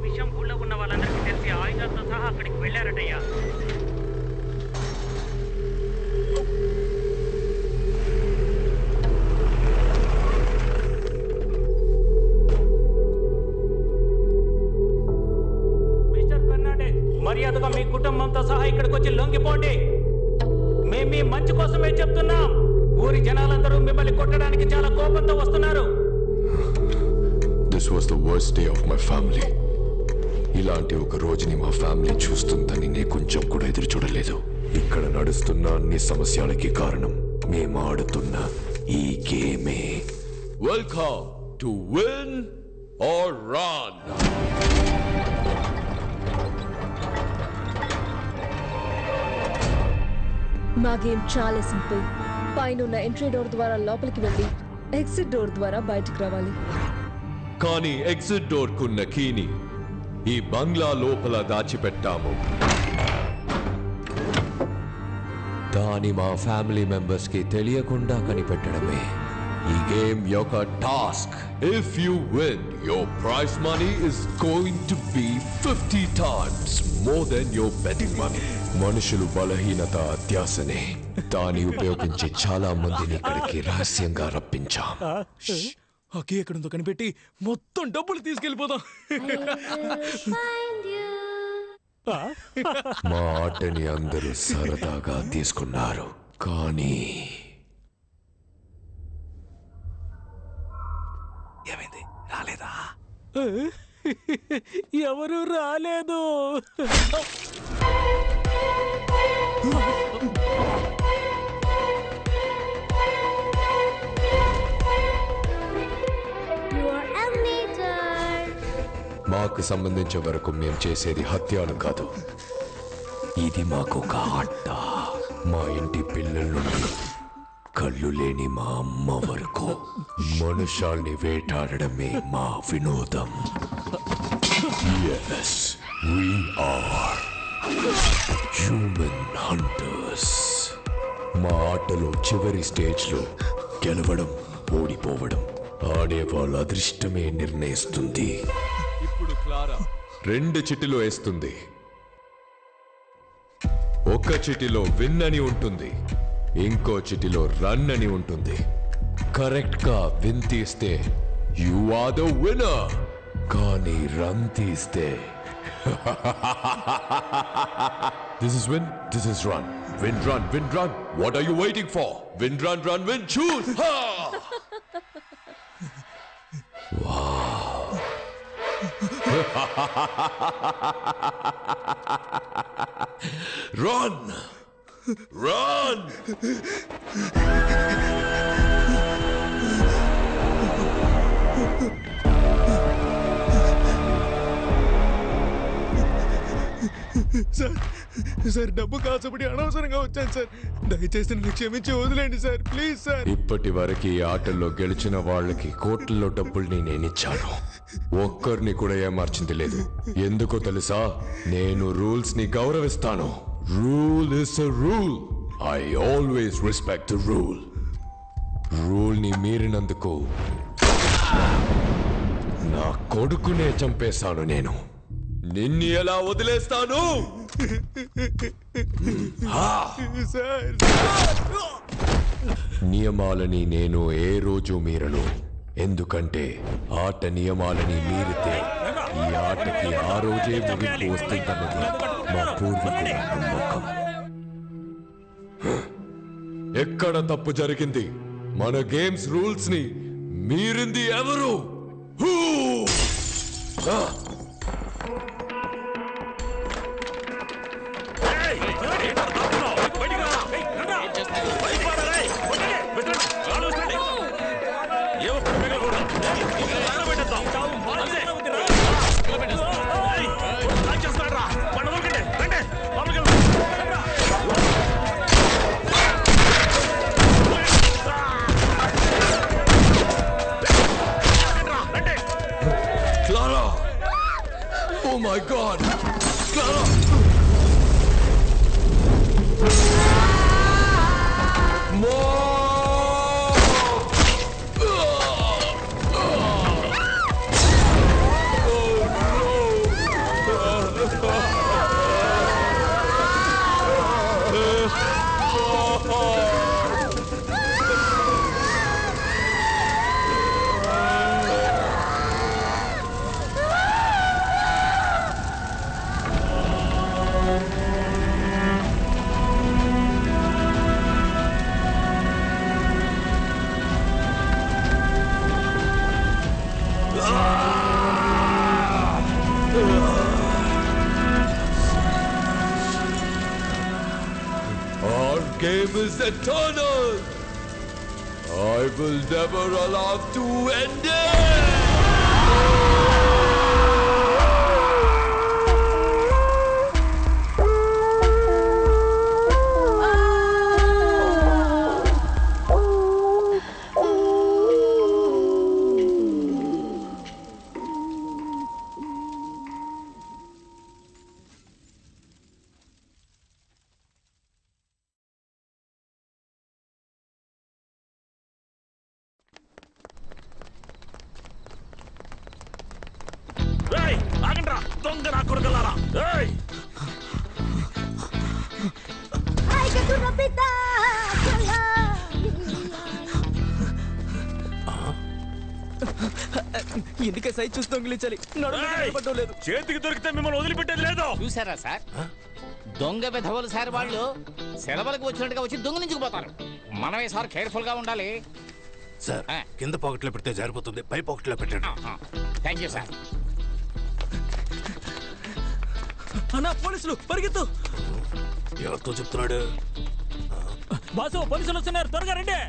విషయం ఊళ్ళో ఉన్న వాళ్ళందరికీ తెలిసి ఆయుధాలతో సహా అక్కడికి వెళ్ళారటయ్యా. మిస్టర్ ఫెర్నాండెస్, మర్యాదగా మీ కుటుంబంతో సహా ఇక్కడికి వచ్చి లొంగిపోండి. మేము మీ మంచి కోసమే చెప్తున్నాం. ఊరి జనాలందరూ మిమ్మల్ని కొట్టడానికి చాలా కోపంతో వస్తున్నారు. This was the worst day of my family. ఇలాంటి ఒక రోజుని మా ఫ్యామిలీ చూస్తుందని నేను కొంచెం కూడా ఎదురు చూడలేదు. ఇక్కడ నడుస్తున్న అన్ని సమస్యలకి కారణం మేము ఆడుతున్న ఈ గేమే. Welcome to win or run. మా గేమ్ చాలా సింపుల్. పైన ఎంట్రీ డోర్ ద్వారా లోపలికి వెళ్ళి ఎగ్జిట్ డోర్ ద్వారా బయటకు రావాలి. కానీ ఎగ్జిట్ డోర్ కున్న కీని ఈ బంగ్లా లోపల దాచిపెట్టాము. దాని మా ఫ్యామిలీ మెంబర్స్ కి తెలియకుండా కనిపెట్టడమే ఈ గేమ్ యొక్క task. If you win, your prize money is going to be 50 times more than your betting money. మనుషులు బలహీనత అత్యాసనే. దాన్ని ఉపయోగించి చాలా మందిని ఇక్కడికి రహస్యంగా రప్పించాం. అకే ఎక్కడుందో కనిపెట్టి మొత్తం డబ్బులు తీసుకెళ్ళిపోదాం. మా ఆటని అందరూ సరదాగా తీసుకున్నారు, కానీ ఏమైంది? రాలేదా? ఎవరు రాలేదు. మాకు సంబంధించే వరకు మేము చేసేది హత్యలు కాదు. ఇది మాకు ఒక ఆట. మా ఇంటి పిల్లల నుండి కళ్ళు లేని మా అమ్మ వరకు మనుషాల్ని వేటాడడమే మా వినోదం. Yes, we are human hunters. మా ఆటలో చివరి స్టేజ్లో గెలవడం, ఓడిపోవడం ఆడే వాళ్ళ అదృష్టమే నిర్ణయిస్తుంది. ఇప్పుడు క్లారా 2 చిటిలో వేస్తుంది. ఒక చిటిలో విన్ అని ఉంటుంది, ఇంకో చిటిలో రన్ అని ఉంటుంది. కరెక్ట్ గా విన్ తీస్తే యు ఆర్ ద విన్నర్, కానీ రన్ తీస్తే this is win, this is run. Win run, win run. What are you waiting for? Win run, run win, చూస్. వావ్. Run! Run! సార్ డబ్బు కాసపడి అనవసరంగా వచ్చాను సార్. దయచేసి నన్ను క్షమించి వదిలేండి సార్, ప్లీజ్ సార్. ఇప్పటి వరకు ఈ ఆటల్లో గెలిచిన వాళ్ళకి కోట్లలో డబ్బుల్ని నేనిచ్చాను. ఒక్కరిని కూడా ఏమార్చింది లేదు. ఎందుకో తెలుసా? నేను రూల్స్ ని గౌరవిస్తాను. Rule is a rule. I always respect the rule. Rule ని మీరినందుకు నా కొడుకునే చంపేశాను నేను. నిన్ను ఎలా వదిలేస్తాను? నియమాలని నేను ఏ రోజు మీరను. ఎందుకంటే ఆట నియమాలని మీరితే ఈ ఆటకి ఆ రోజే ముగింపు వస్తుందన్నది మా పూర్వీకుల నమ్మకం. ఎక్కడ తప్పు జరిగింది? మన గేమ్స్ రూల్స్ ని మీరింది ఎవరు? Clara! Oh my God! Clara! game is eternal. I will never allow to end it. ఎందుకే సైజ్ చూసి దొంగిలించాలి లేదు. చేతికి దొరికితే మిమ్మల్ని వదిలిపెట్టేది లేదు. చూసారా సార్, దొంగ విధవలు సార్ వాళ్ళు సెలవులకు వచ్చినట్టుగా వచ్చి దొంగిలించుకుపోతారు. మనమే సార్ కేర్ఫుల్ గా ఉండాలి సార్. కింద పాకెట్లో పెడితే జారిపోతుంది, పై పాకెట్లో పెట్టండి. Thank you sir. అన్నా పోలీసులు పరిగెత్తు. ఎవరితో చెప్తున్నాడు? బాసు పోలీసులు వస్తున్నారు, త్వరగా రండి.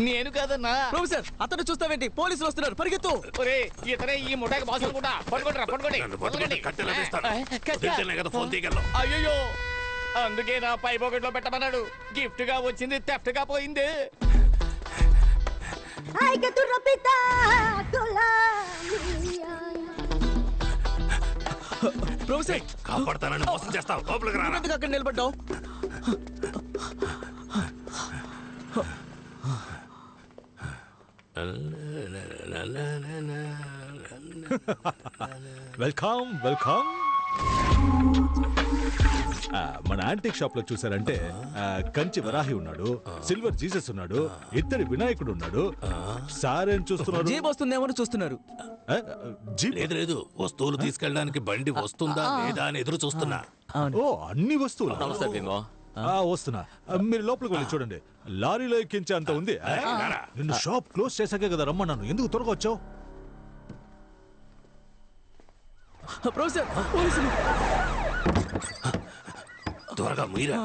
నేను కాదన్నా. ప్రొఫెసర్ అతను చూస్తావేంటి, పోలీసులు వస్తున్నారు, పరిగెత్తు. ఒరే ఇతనే ఈ ముఠాకి బాసు అనుకుంటా. పట్టుకోండి పట్టుకోండి. కట్టెలా తీస్తాను? వదిలితేనే కదా ఫోన్ తీయగలను. అయ్యో, అందుకే నా పై పాకెట్ లో పెట్టమన్నాడు. గిఫ్ట్ గా వచ్చింది థెఫ్ట్ గా పోయింది. ప్రొఫెసర్ కాపాడతానని మోసం చేస్తావు, లోపలికి రా. ఎందుకు అక్కడ నిలబడ్డావు? Welcome welcome. మన యాంటిక్ షాప్ లో చూసారంటే కంచి వరాహి ఉన్నాడు, సిల్వర్ జీసస్ ఉన్నాడు, ఇద్దరి వినాయకుడు ఉన్నాడు. సార్ ఏం చూస్తున్నారు? జీప్ వస్తుందేమో చూస్తున్నారు. లేదు లేదు, వస్తువులు తీసుకెళ్ళడానికి బండి వస్తుందా లేదా అని ఎదురు చూస్తున్నా. ఓ అన్ని వస్తువులు. వస్తున్నా, మీరు లోపలికి వెళ్ళి చూడండి. లారీలో ఎక్కించే అంత ఉంది. నిన్ను షాప్ క్లోజ్ చేశాకే కదా రమ్మన్నాను, ఎందుకు త్వరగా వచ్చావు? ప్రొఫెసర్ పోలీసులు. త్వరగా మీరా.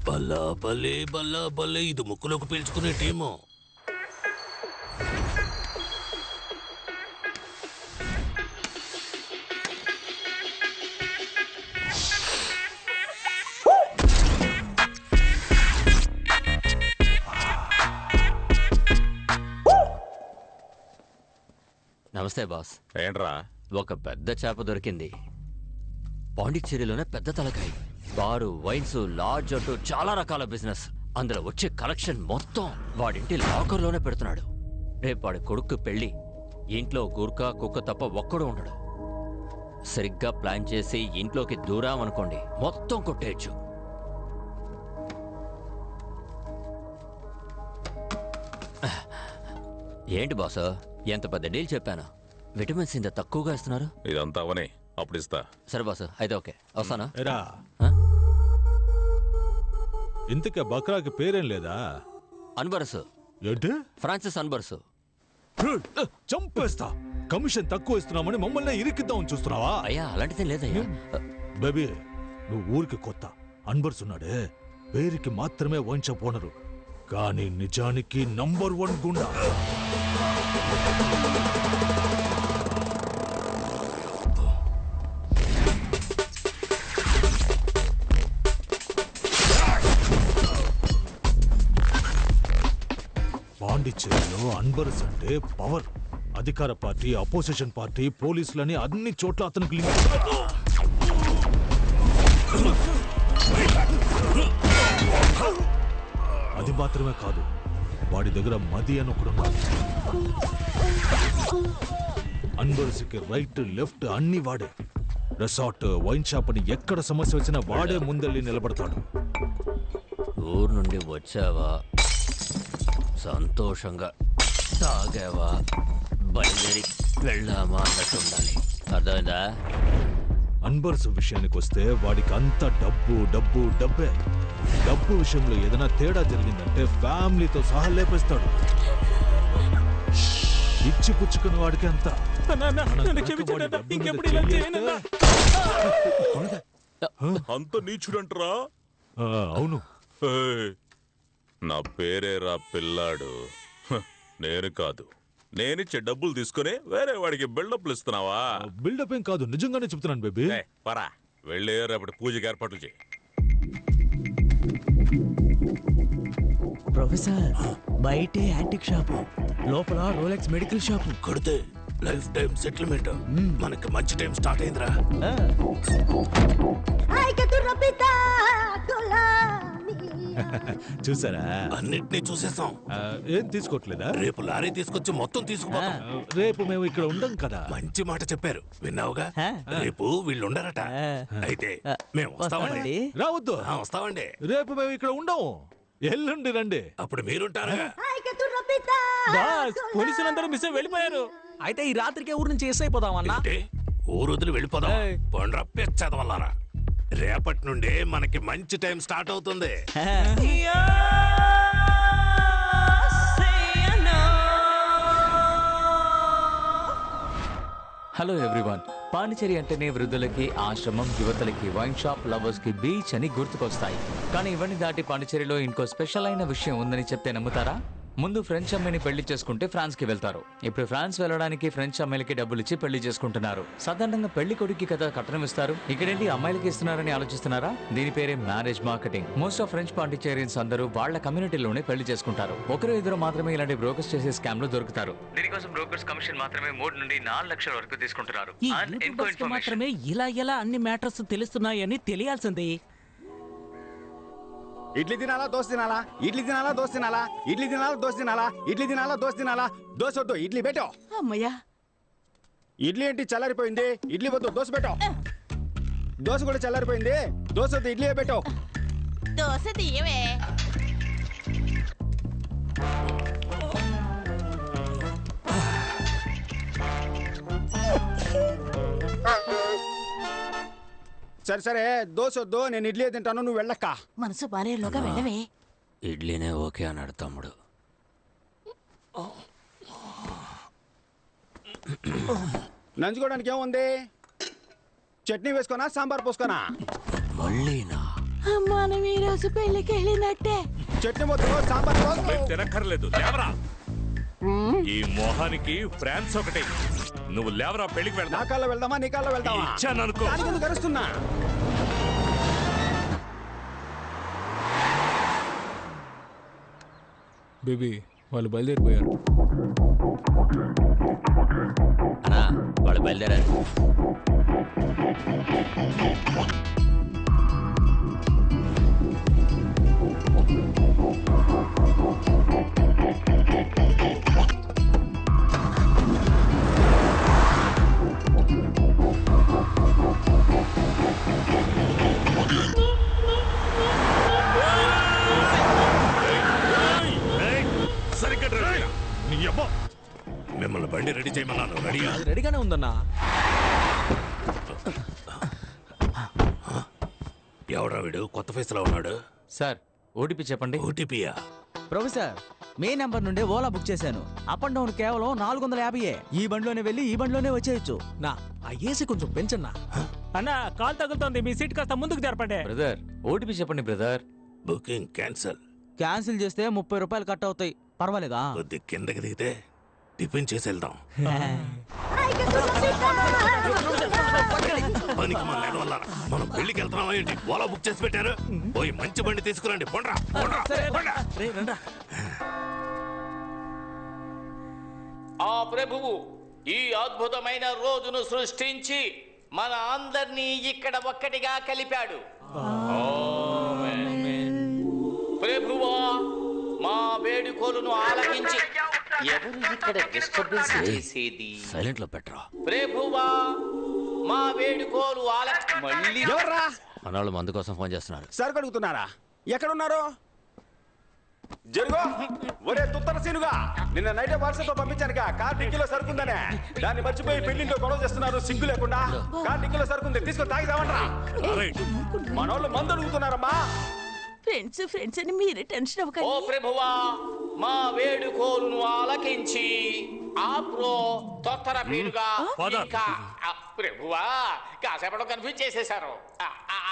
బల్లా బలే బల్లా బలే, ఇది ముక్కులోకి పీల్చుకునే టీము. నమస్తే బాస్. ఏంట్రా? ఒక పెద్ద చేప దొరికింది. పాండిచ్చేరిలోనే పెద్ద తలకాయ. బారు, వైన్స్, లాడ్జ్ అంటూ చాలా రకాల బిజినెస్. అందులో వచ్చే కలెక్షన్ మొత్తం వాడింటి లాకర్లోనే పెడుతున్నాడు. రేపు వాడి కొడుకు పెళ్లి. ఇంట్లో గుర్కా కుక్క తప్ప ఒక్కడు ఉండడు. సరిగ్గా ప్లాన్ చేసి ఇంట్లోకి దూరామనుకోండి, మొత్తం కొట్టేయచ్చు. ఏంటి బాస్, ఎంత పెద్ద డీల్ చెప్పాను. విటమిన్స్ ఇంత తక్కువగా ఇస్తున్నారు. ఇదంతా అవనే, అప్పుడు ఇస్తా. సరే బాస్, అయితే ఓకే, వస్తానా? ఇంతకే బక్రాకి పేరేం లేదా? అన్బర్స్. ఏంటి? ఫ్రాన్సిస్ అన్బర్స్. చంపేస్తా. కమిషన్ తక్కువ ఇస్తున్నామని మమ్మల్ని ఇరికిద్దామని చూస్తున్నావా? అయ్యా అలాంటిదే లేదయ్యా. బేబీ, నువ్వు ఊరికి కొత్త. అన్బర్స్ ఉన్నాడే, పేరుకి మాత్రమే వైన్ షాప్ ఓనరు, కానీ నిజానికి నంబర్ 1 గుండా. పాండిచ్చేరిలో అన్బర్స్ అంటే పవర్. అధికార పార్టీ, అపోజిషన్ పార్టీ, పోలీసులని అన్ని చోట్ల అతనికి లింక్. అది మాత్రమే కాదు, వాడి దగ్గర మది అని ఒకడున్నాడు. అన్బర్స్కి రైట్ లెఫ్ట్ అన్ని వాడే. రిసార్ట్, వైన్ షాప్ అని ఎక్కడ సమస్య వచ్చినా వాడే ముందెళ్ళి నిలబడతాడు. ఊరు నుండి వచ్చావా? సంతోషంగా తాగావా బయలుదేరి వెళ్ళామా అన్నట్టు ఉండాలి. అర్థమైందా? అన్బర్స్ విషయానికి వస్తే వాడికి అంత డబ్బే. డబ్బు విషయంలో ఏదైనా తేడా జరిగిందంటే ఫ్యామిలీతో సహా లేపేస్తాడు. ఇచ్చి పుచ్చుకుని వాడికి అంత. అంత నీచుడంటరా? అవును. నా పేరేరా పిల్లాడు. నేను కాదు. నేనిచ్చే డబ్బులు తీసుకుని వేరే వాడికి బిల్డప్లు ఇస్తున్నావా? బిల్డప్ ఏం కాదు, నిజంగానే చెప్తున్నాను బేబీ. పరా వెళ్ళి రేపటి పూజకి ఏర్పాట్లు చేయి. ప్రొఫెసర్ బయటే యాంటిక్ షాపు, లోపల రోలెక్స్ మెడికల్ షాపు. కొడితే లైఫ్ టైం సెటిల్మెంట్. మనకి మంచి టైం స్టార్ట్ అయిందిరా. చూసారా? అన్నిటినీ చూసేసాం. ఏం తీసుకోవట్లేదా? రేపు లారీ తీసుకొచ్చి మొత్తం తీసుకుపోతాం. రేపు మేము ఇక్కడ ఉండం కదా. మంచి మాట చెప్పారు, విన్నావుగా? రేపు వీళ్ళు ఉండరట. అయితే మేము వస్తామండి. రావద్దు. వస్తామండి. రేపు మేము ఇక్కడ ఉండము. ఎల్లుండి రండి. అప్పుడు మీరుంటారుగా. పోలీసులందరూ మిస్ వెళ్ళిపోయారు. అయితే ఈ రాత్రికే ఊరు నుంచి ఎస్ అయిపోదామన్నా. ఊరు వదిలి వెళ్ళిపోదాం. పండ్ర పెచ్చదవల్లారా. రేపటి నుండే మనకి మంచి టైం స్టార్ట్ అవుతుంది. Hello everyone. పాండిచేరి అంటేనే వృద్ధులకి ఆశ్రమం, యువతలకి వైన్ షాప్, లవర్స్ కి బీచ్ అని గుర్తుకొస్తాయి. కానీ ఇవన్నీ దాటి పాండిచేరిలో ఇంకో స్పెషల్ అయిన విషయం ఉందని చెప్తే నమ్ముతారా? ముందు ఫ్రెంచ్ అమ్మాయిని పెళ్లి చేసుకుంటే ఫ్రాన్స్ కి వెళ్తారు. ఇప్పుడు ఫ్రాన్స్ వెళ్ళడానికి ఫ్రెంచ్ అమ్మాయిలకి డబ్బులు ఇచ్చి పెళ్లి చేసుకుంటున్నారు. సాధారణంగా పెళ్లి కొడుకు కదా కట్నం ఇస్తారు. ఇక్కడేంటి అమ్మాయిలకి ఇస్తున్నారని ఆలోచిస్తున్నారా? దీని పేరే marriage marketing. Most of French Pondicherrians అందరూ వాళ్ళ కమ్యూనిటీలోనే పెళ్లి చేసుకుంటారు. ఒకరు ఇద్దరు మాత్రమే ఇలాంటి బ్రోకర్స్ చేసే స్కామ్ లో దొరుకుతారు. దీనికోసం బ్రోకర్స్ కమిషన్ మాత్రమే 3 నుండి 4 లక్షల వరకు తీసుకుంటున్నారు. మాత్రమే ఇలా అన్ని మ్యాటర్స్ తెలుస్తున్నాయని తెలియాల్సింది. ఇడ్లీ తినాలా దోశ తినాలా? ఇడ్లీ తినాలా దోశ తినాలా? ఇడ్లీ తినాలా దోశ తినాలా? ఇడ్లీ తినాలా దోశ తినాలా? దోశ వద్దు, ఇడ్లీ పెట్టో. అమ్మయ్యా, ఇడ్లీ ఏంటి చల్లారిపోయింది? ఇడ్లీ వద్దు, దోశ పెట్టో. దోశ కూడా చల్లారిపోయింది, దోశ వద్దు, ఇడ్లీ పెట్టో. దోశ తీయవే. సరే సరే, దోశ వద్దు, నేను ఇడ్లీ తింటాను, నువ్వు వెళ్ళక్క. మనసు బాలేలోగా వెళ్ళవే. ఇడ్లీనే ఓకే అన్నాడు తమ్ముడు. నంచుకోవడానికి ఏముంది? చట్నీ వేసుకోనా, సాంబార్ పోసుకోనా? మళ్ళీనా? మనం ఈ రోజు పెళ్లికి వెళ్ళినట్టే. చట్నీ వద్దు, సాంబార్ పోసుకో. తినక్కర్లేదు, లేవరా. ఈ మొహానికి ఫ్రాన్స్ ఒకటి. నువ్వు లేవరా, పెళ్లికి వెళ్తా. నా కాల్లో వెళ్దామా, నీ కాల్లో వెళ్దామా? ఇచ్చాననుకో. కరుస్తున్నా. బేబీ వాళ్ళు బయలుదేరిపోయారు. అన్నా వాళ్ళు బయలుదేరారు. మిమ్మల్ని బండి రెడీ చేయమన్నాను. రెడీగా? రెడీగానే ఉందన్నా. ఎవడా వీడు కొత్త ఫేస్ లో ఉన్నాడు? సార్ ఓటీపీ చెప్పండి. ఓటీపీయా? ప్రొఫెసర్ మే నెంబర్ నుండి ఓలా బుక్ చేశాను. అప్ అండ్ డౌన్ కేవలం 450. ఈ బండిలోనే వెళ్ళి ఈ బండిలోనే వచ్చేయచ్చు. నా ఆ ఏసీ కొంచెం పెంచన్నా. అన్నా కాల్ తగులుతోంది, మీ సీట్ కాస్త ముందుకు జరపండి. బ్రదర్ ఓటీపీ చెప్పండి బ్రదర్. Booking cancel. క్యాన్సిల్ చేస్తే 30 రూపాయలు కట్ అవుతాయి. పర్వాలేదా? కొద్ది కిందకి దిగితే టిఫిన్ చేసి వెళ్దాం. పనికి మన లేదు వల్ల మనం పెళ్లికి వెళ్తున్నాం ఏంటి? ఓలా బుక్ చేసి పెట్టారు. పోయి మంచి బండి తీసుకురండి. పొండ్రా ఆ ప్రభువు ఈ అద్భుతమైన రోజును సృష్టించి మన అందరినీ ఇక్కడ ఒక్కటిగా కలిపాడు. ప్రభువా మా వేడుకోలును ఆలకించి ఎవరు ఇక్కడ డిస్టర్బెన్స్ చేసేది? సైలెంట్ లో పెట్టరా. ప్రభువా మా వేడుకోలు మళ్ళీ ఎవర్రా? మనవాళ్ళు మందు కోసం ఫోన్ చేస్తున్నారు. సరుకు అడుగుతున్నారా? ఎక్కడున్నారు? జరుగో. ఒరే తుత్తర సీనుగా, నిన్న నైట్ వాట్సాప్ లో పంపించానుగా కార్ డిక్కీలో సరుకుందనే. దాన్ని మర్చిపోయి పెళ్లింట్లో గొడవ చేస్తున్నారు సిగ్గు లేకుండా. కార్ డిక్కీలో సరుకుంది, తీసుకొని తాగిదామంటారా? మనోళ్ళు మందు అడుగుతున్నారమ్మా. ఫ్రెండ్స్ అని మీరే టెన్షన్ ఓ అవ్వకండి. ప్రభువా, మా వేడుకోలును ఆలకించి ఆప్రో తొత్తర పీరుగా ఇంకా ప్రభువా కాసేపట్లో కన్ఫ్యూజ్ చేసేశారు.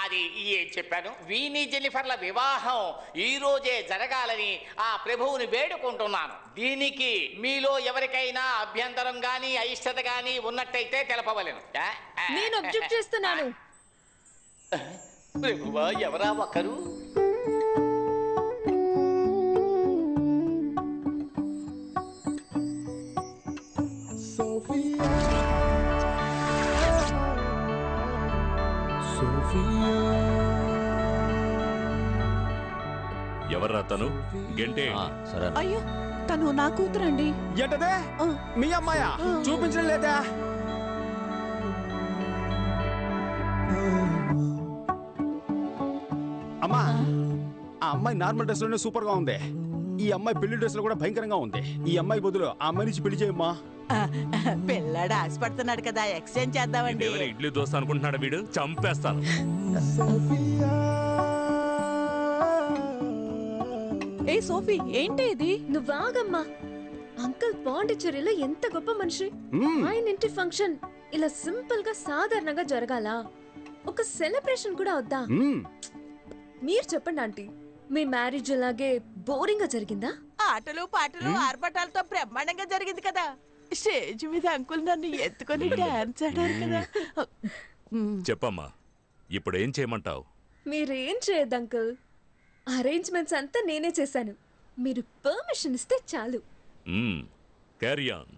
అది ఏం చెప్పాను, వీని జెన్నిఫర్ల వివాహం ఈ రోజే జరగాలని ఆ ప్రభువుని వేడుకుంటున్నాను. దీనికి మీలో ఎవరికైనా అభ్యంతరం గాని అయిష్టత గాని ఉన్నట్టయితే తెలపవలెను. నేను అబ్జెక్ట్ చేస్తున్నాను. ప్రభువా ఎవరా ఒకరు? ఎవర్రా తను? గంటే అయ్యో తను నా కూతురండి. ఏంటదే మీ అమ్మాయా? చూపించడం లేదా? అమ్మా, ఆ అమ్మాయి నార్మల్ డ్రెస్ లోనే సూపర్ గా ఉంది. ఈ అమ్మాయి పెళ్లి డ్రెస్ లో కూడా భయంకరంగా ఉంది. ఈ అమ్మాయి బదులు ఆ అమ్మాయి నుంచి పెళ్లి చేయమ్మా. పిల్లాడు ఆశపడుతున్నాడు కదా, ఎక్స్చేంజ్ చేద్దామండి. ఇడ్లీ దోశ అనుకుంటున్నాడు వీడు, చంపేస్తాను. ఏ సోఫీ, ఏంటి ఇది? నువ్వు ఆగమ్మా. అంకుల్ పాండిచ్చేరిలో ఎంత గొప్ప మనిషి. ఆయన ఇంటి ఫంక్షన్ ఇలా సింపుల్ గా సాధారణంగా జరగాల? ఒక సెలబ్రేషన్ కూడా వద్దా? మీరు చెప్పండి ఆంటీ, మీ మ్యారేజ్ అలాగే బోరింగ్ గా జరిగిందా? ఆటలు పాటలు ఆర్భటాలతో బ్రహ్మాండంగా జరిగింది కదా. స్టేజ్ మీద అంకుల్ నన్ను ఎత్తుకొని డాన్స్ ఆడారు కదా. చెప్పమ్మా, ఇప్పుడు ఏం చేయమంటావు? మీరేం చేయొద్దు అంకుల్, అరేంజ్మెంట్స్ అంతా నేనే చేశాను. మీరు పర్మిషన్ ఇస్తే చాలు. Carry on.